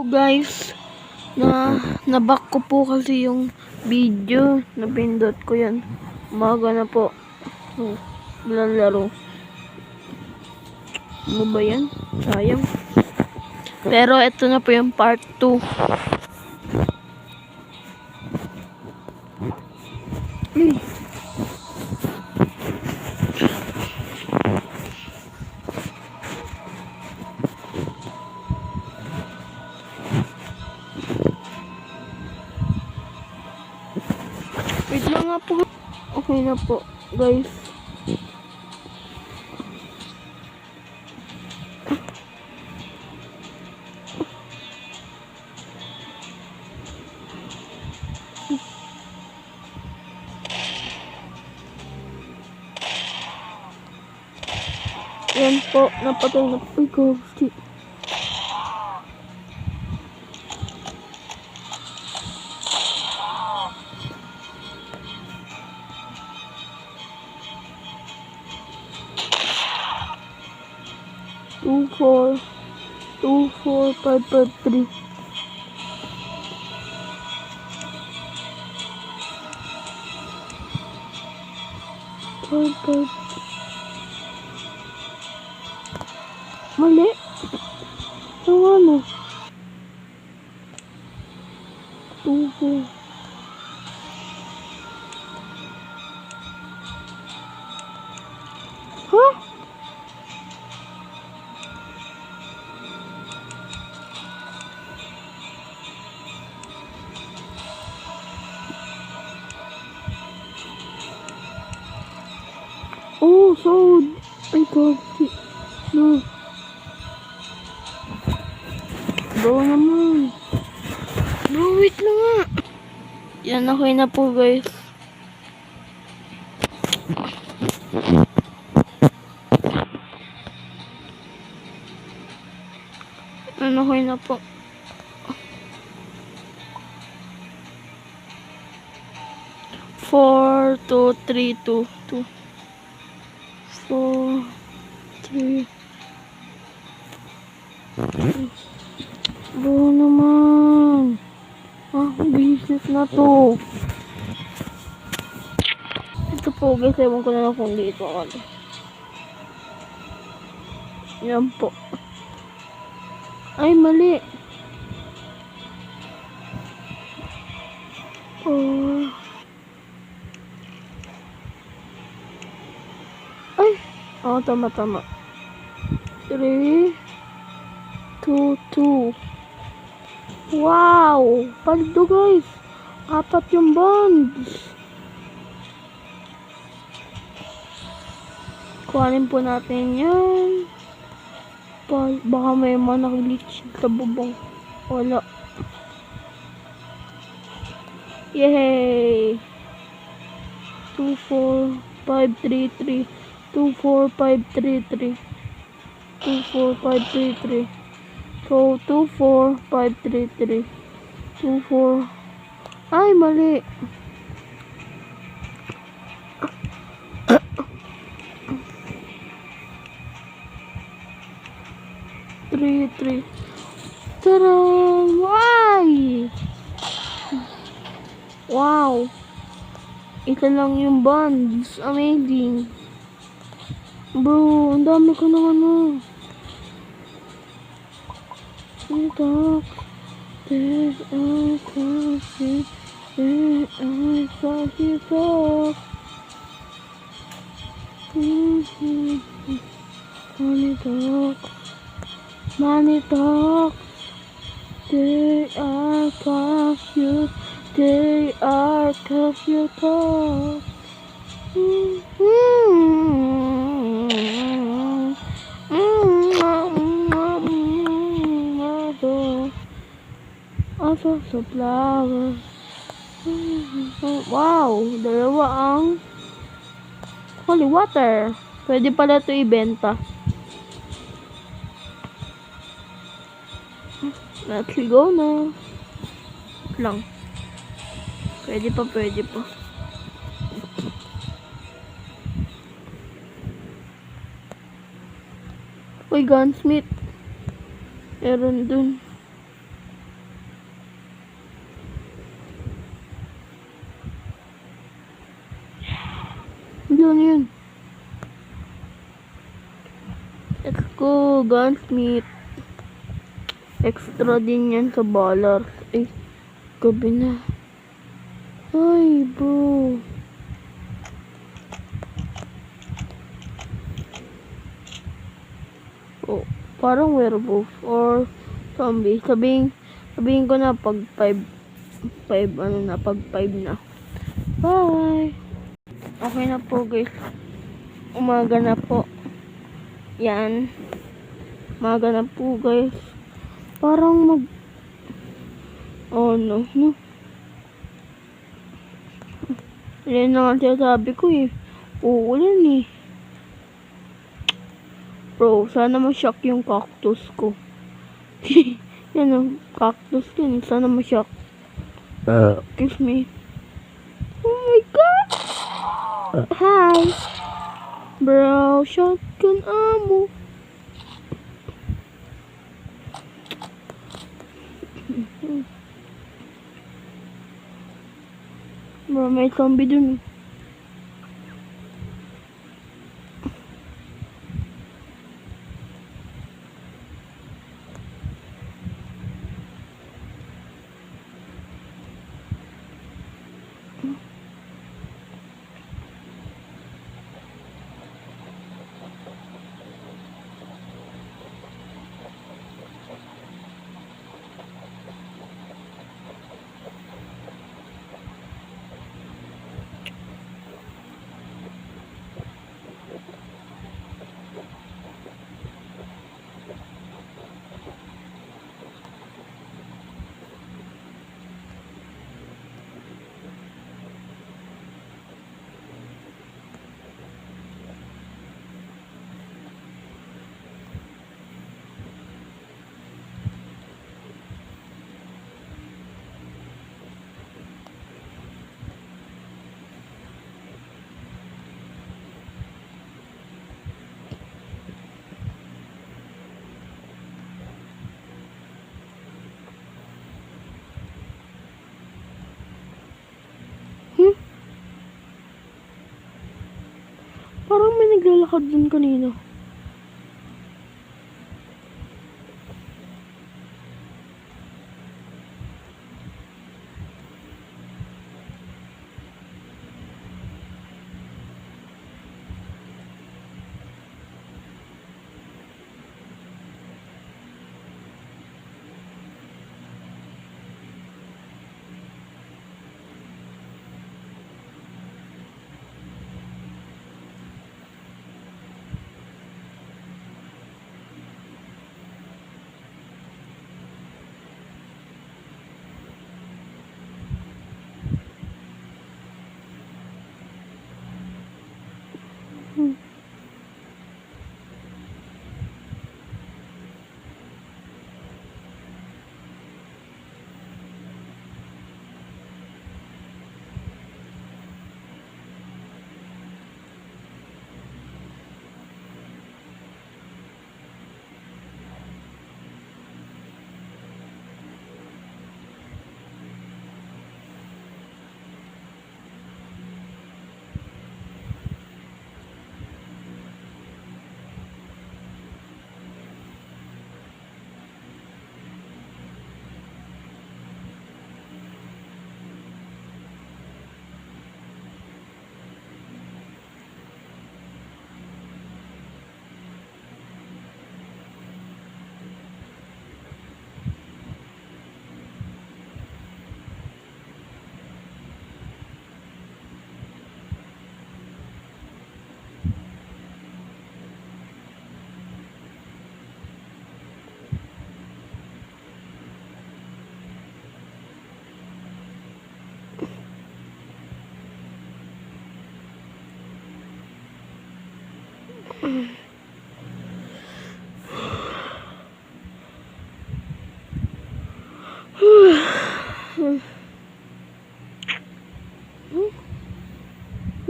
po guys, naback ko po kasi yung video, napindot ko yan. Umaga na po. Lalaro. Ano ba yan? Sayang. Pero ito na po yung part 2. Wait lang nga po. Okay na po, guys. Yan po, napatay na po yung ghosty. Two, four, 5, 3. Mali. Yung ano? 2, 4. Huh? Oh, so I got it. No. Bro naman. No, wait lang nga. Yan, okay na po guys. Ano, okay na po. Four, 2, 3, 2, 2. 4, 3. Bro naman. Business na to. Ito po guys, ewan ko na lang kung dito ako. Yan po. Ay, mali. Ay. Tama. 3, 2, 2. Wow! Paldo guys. 4 yung bonds. Kuhanin po natin yan. Baka may mga naglitch sa bubong. Wala. Yay! 2, 4, 5, 3, 3. 2, 4, 5, 3, 3. 2, 4, 5, 3, 3. So, 2, 4, 5, 3, 3. 2, 4. Ay, mali. Three. Tara! Why? Wow! Ito lang yung bonds. Amazing. Bro, ang dami ko ng ano. Talk. There's a question. There's a talk. Money talk. They are confused. They are confused. Also sa flowers. Wow, dalawa ang holy water. Pwede pala ito ibenta. Let's go na. Lang. Pwede pa. Uy, gunsmith. Meron dun. Ilan yun? Let's go, gunsmith. Extra din yan sa ballers. Ay, gabi na. Ay, bro. Oh, parang werewolf or zombie. Sabihin ko na pag 5 pag 5 na. Bye. Okay na po, guys. Umaga na po. Yan. Umaga na po, guys. Parang oh no. Yan na nga sabi ko eh. Uulan eh. Bro, sana ma-shock yung cactus ko. Yan ang cactus din. Sana ma-shock. Excuse me. Oh my god. Hi. Bro, shotgun ammo. Bro, may zombie dun. Parang may naglalakad dun kanina.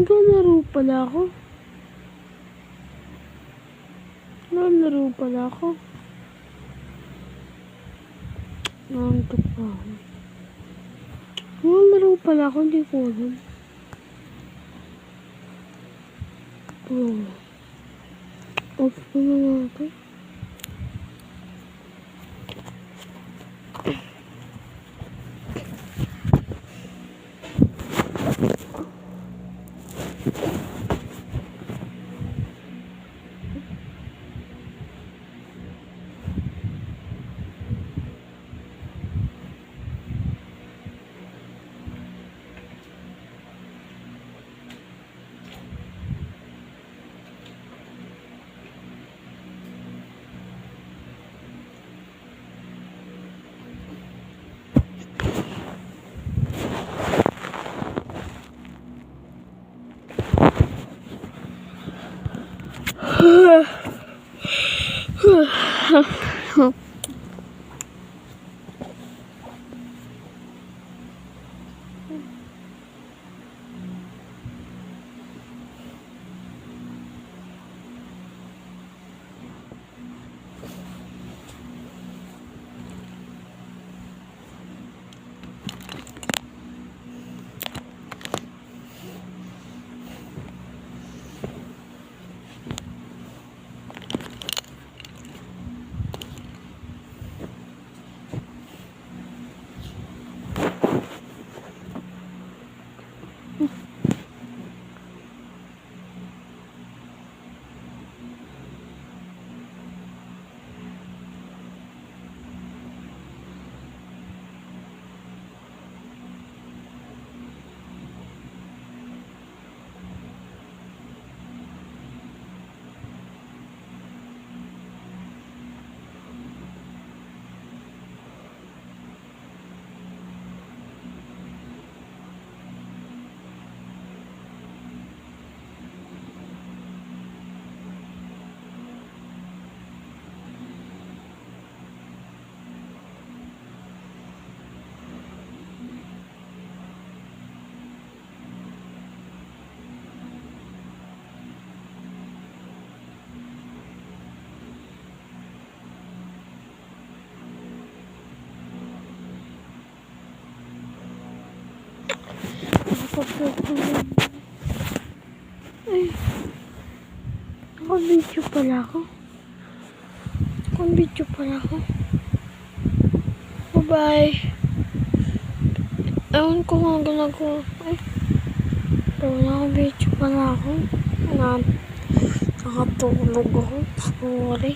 Naglalaro pala ako. Naglalaro pala ako. Nantok pa ako. Naglalaro pala ako, hindi ko alam. Off ko na natin. Ay, naka-video pala ako. Naka-video pala ako. Bye-bye. Ewan ko nga ginagawa. Ay, pero naka-video pala ako. Nakatulog ako. Sorry.